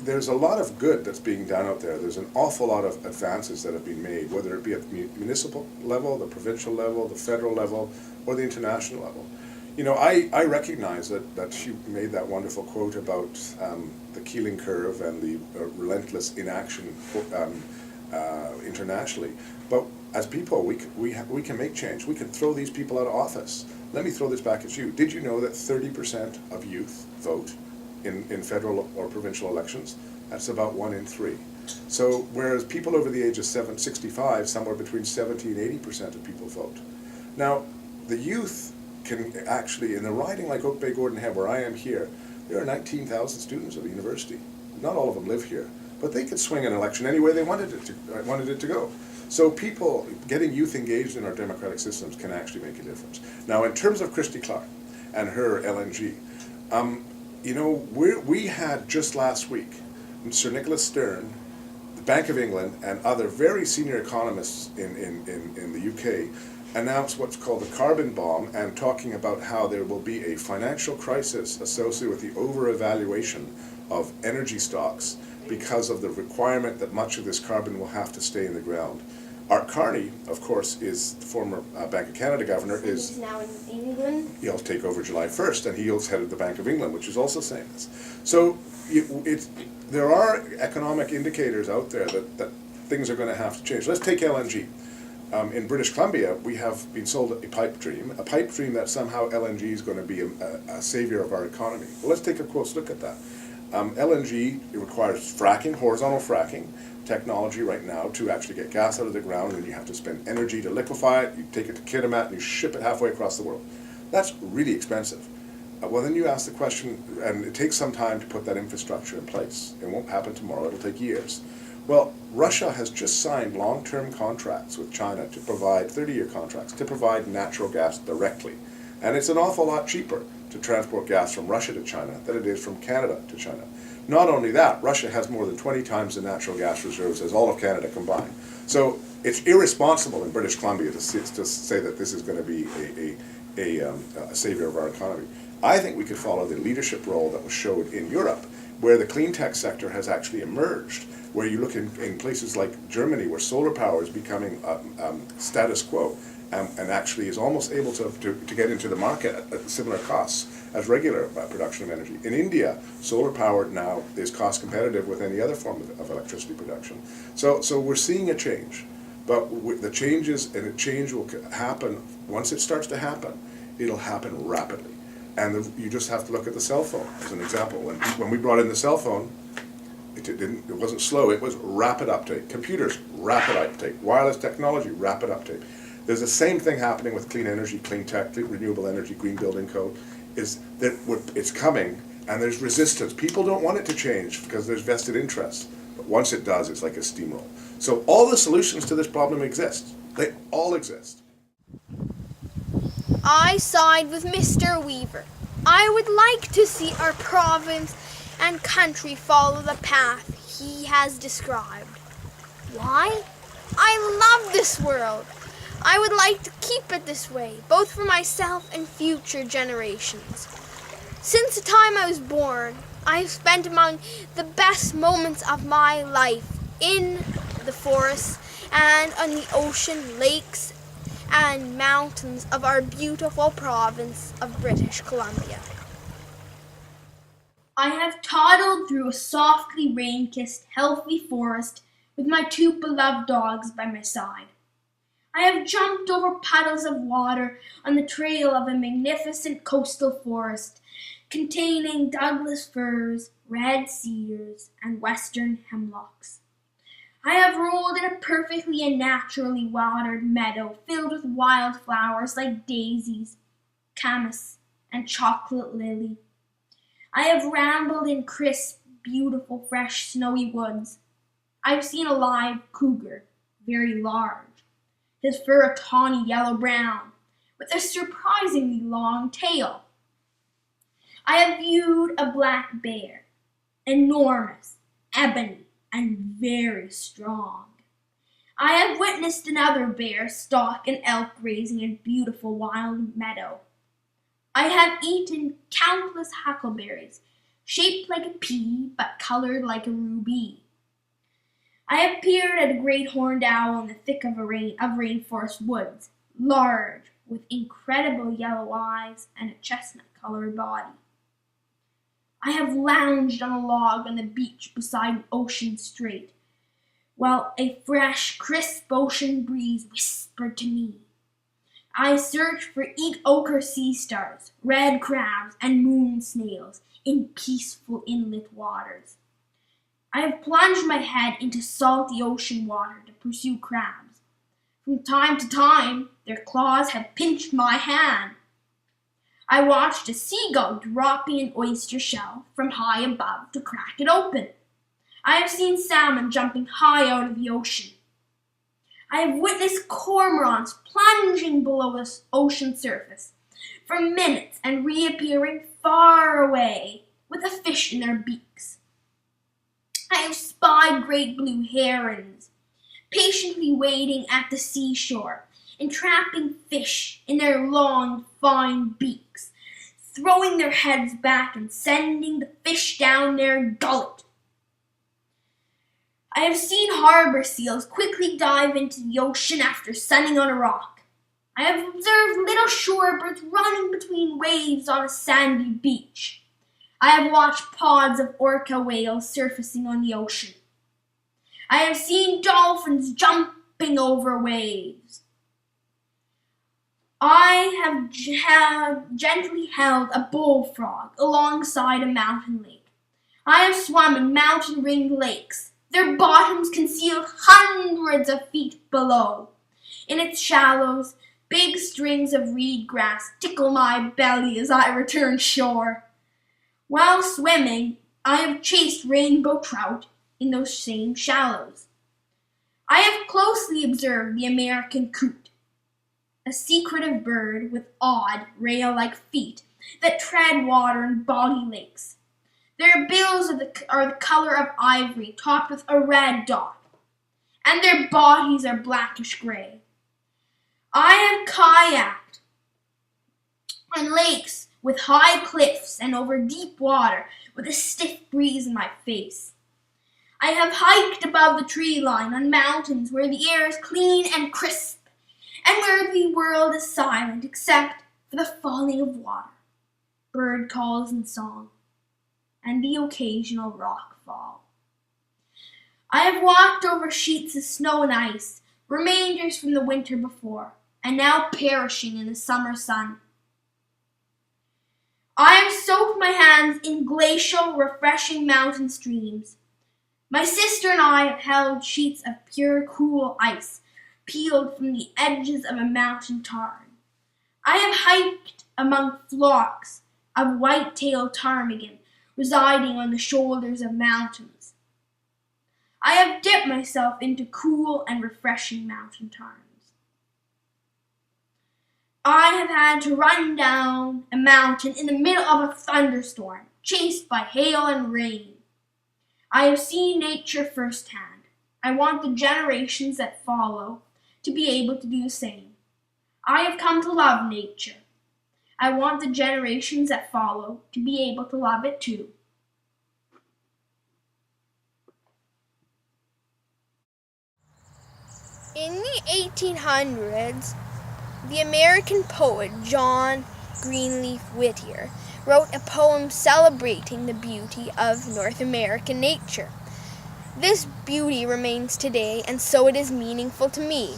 there's a lot of good that's being done out there. There's an awful lot of advances that have been made, whether it be at the municipal level, the provincial level, the federal level, or the international level. I recognize that she made that wonderful quote about the Keeling curve and the relentless inaction internationally. But as people, we can make change. We can throw these people out of office. Let me throw this back at you. Did you know that 30% of youth vote in federal or provincial elections? That's about 1 in 3. So whereas people over the age of 65, somewhere between 70 and 80% of people vote. Now, the youth can actually, in a riding like Oak Bay Gordon Head, where I am here, there are 19,000 students at the university. Not all of them live here, but they could swing an election any way they wanted it to go. So people, getting youth engaged in our democratic systems can actually make a difference. Now, in terms of Christy Clark and her LNG, we had just last week Sir Nicholas Stern, the Bank of England, and other very senior economists in the UK announced what's called the carbon bomb, and talking about how there will be a financial crisis associated with the over-evaluation of energy stocks because of the requirement that much of this carbon will have to stay in the ground. Art Carney, of course, is the former Bank of Canada governor. He's now in England. He'll take over July 1st, and he's head of the Bank of England, which is also saying this. So there are economic indicators out there that things are going to have to change. Let's take LNG. In British Columbia, we have been sold a pipe dream that somehow LNG is going to be a savior of our economy. Well, let's take a close look at that. LNG, it requires fracking, horizontal fracking technology right now to actually get gas out of the ground, and you have to spend energy to liquefy it. You take it to Kitimat and you ship it halfway across the world. That's really expensive. Well, then you ask the question, and it takes some time to put that infrastructure in place. It won't happen tomorrow, it'll take years. Well, Russia has just signed long-term contracts with China to provide 30-year contracts to provide natural gas directly. And it's an awful lot cheaper to transport gas from Russia to China than it is from Canada to China. Not only that, Russia has more than 20 times the natural gas reserves as all of Canada combined. So it's irresponsible in British Columbia to say that this is going to be a savior of our economy. I think we could follow the leadership role that was showed in Europe, where the clean tech sector has actually emerged, where you look in places like Germany, where solar power is becoming status quo, and actually is almost able to get into the market at similar costs as regular production of energy. In India, solar power now is cost competitive with any other form of electricity production. So we're seeing a change, but the changes, and a change will happen, once it starts to happen, it'll happen rapidly. And you just have to look at the cell phone as an example. When we brought in the cell phone, it wasn't slow, it was rapid uptake. Computers, rapid uptake. Wireless technology, rapid uptake. There's the same thing happening with clean energy, clean tech, clean renewable energy, green building code, is that it's coming and there's resistance. People don't want it to change because there's vested interest. But once it does, it's like a steamroll. So all the solutions to this problem exist. They all exist. I side with Mr. Weaver. I would like to see our province and country follow the path he has described. Why? I love this world. I would like to keep it this way, both for myself and future generations. Since the time I was born, I have spent among the best moments of my life in the forests and on the ocean, lakes, and mountains of our beautiful province of British Columbia. I have toddled through a softly rain-kissed, healthy forest with my 2 beloved dogs by my side. I have jumped over puddles of water on the trail of a magnificent coastal forest containing Douglas firs, red cedars, and western hemlocks. I have rolled in a perfectly and naturally watered meadow filled with wild flowers like daisies, camas, and chocolate lily. I have rambled in crisp, beautiful, fresh, snowy woods. I've seen a live cougar, very large, his fur a tawny yellow-brown, with a surprisingly long tail. I have viewed a black bear, enormous, ebony, and very strong. I have witnessed another bear stalk an elk grazing in beautiful wild meadow. I have eaten countless huckleberries, shaped like a pea but colored like a ruby. I appeared at a great horned owl in the thick of rainforest woods, large, with incredible yellow eyes and a chestnut-colored body. I have lounged on a log on the beach beside Ocean Strait, while a fresh, crisp ocean breeze whispered to me. I searched for ochre sea stars, red crabs, and moon snails in peaceful inlet waters. I have plunged my head into salty ocean water to pursue crabs. From time to time, their claws have pinched my hand. I watched a seagull dropping an oyster shell from high above to crack it open. I have seen salmon jumping high out of the ocean. I have witnessed cormorants plunging below the ocean surface for minutes and reappearing far away with a fish in their beaks. I have spied great blue herons, patiently waiting at the seashore, entrapping fish in their long, fine beaks, throwing their heads back and sending the fish down their gullet. I have seen harbor seals quickly dive into the ocean after sunning on a rock. I have observed little shorebirds running between waves on a sandy beach. I have watched pods of orca whales surfacing on the ocean. I have seen dolphins jumping over waves. I have gently held a bullfrog alongside a mountain lake. I have swum in mountain-ringed lakes, their bottoms concealed hundreds of feet below. In its shallows, big strings of reed grass tickle my belly as I return shore. While swimming, I have chased rainbow trout in those same shallows. I have closely observed the American coot, a secretive bird with odd, rail-like feet that tread water in boggy lakes. Their bills are the color of ivory, topped with a red dot, and their bodies are blackish gray. I have kayaked on lakes with high cliffs and over deep water with a stiff breeze in my face. I have hiked above the tree line on mountains where the air is clean and crisp, and where the world is silent except for the falling of water, bird calls and song, and the occasional rock fall. I have walked over sheets of snow and ice, remainders from the winter before, and now perishing in the summer sun. I have soaked my hands in glacial, refreshing mountain streams. My sister and I have held sheets of pure, cool ice, peeled from the edges of a mountain tarn. I have hiked among flocks of white-tailed ptarmigan residing on the shoulders of mountains. I have dipped myself into cool and refreshing mountain tarns. I have had to run down a mountain in the middle of a thunderstorm, chased by hail and rain. I have seen nature firsthand. I want the generations that follow to be able to do the same. I have come to love nature. I want the generations that follow to be able to love it too. In the 1800s, the American poet John Greenleaf Whittier wrote a poem celebrating the beauty of North American nature. This beauty remains today, and so it is meaningful to me.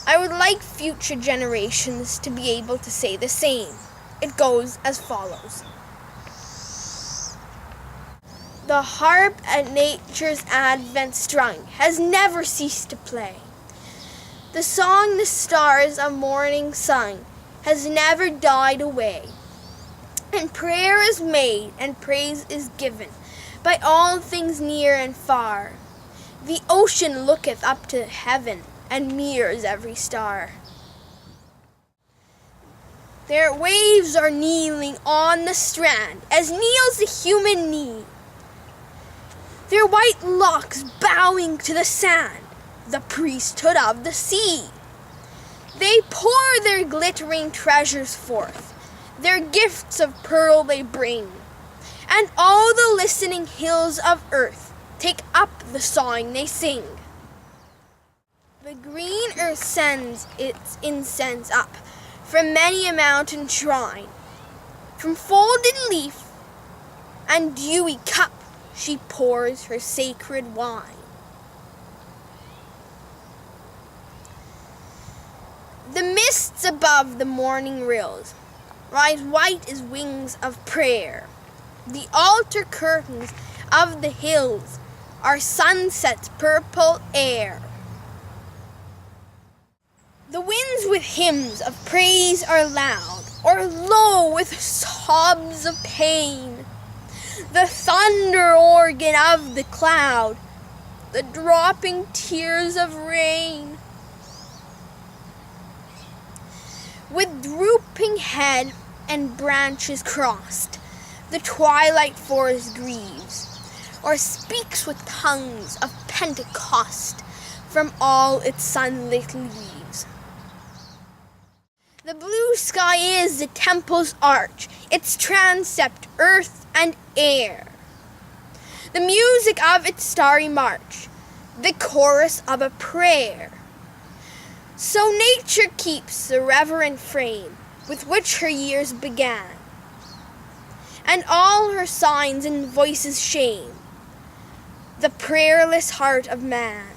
I would like future generations to be able to say the same. It goes as follows. The harp at nature's advent strung has never ceased to play. The song the stars of morning sung has never died away. And prayer is made and praise is given by all things near and far. The ocean looketh up to heaven and mirrors every star. Their waves are kneeling on the strand as kneels the human knee. Their white locks bowing to the sand, the priesthood of the sea. They pour their glittering treasures forth, their gifts of pearl they bring, and all the listening hills of earth take up the song they sing. The green earth sends its incense up from many a mountain shrine. From folded leaf and dewy cup she pours her sacred wine. The mists above the morning rills rise white as wings of prayer. The altar curtains of the hills are sunset's purple air. The winds with hymns of praise are loud, or low with sobs of pain. The thunder organ of the cloud, the dropping tears of rain. With drooping head and branches crossed, the twilight forest grieves, or speaks with tongues of Pentecost from all its sunlit leaves. The blue sky is the temple's arch, its transept earth and air. The music of its starry march, the chorus of a prayer. So nature keeps the reverent frame with which her years began, and all her signs and voices shame the prayerless heart of man.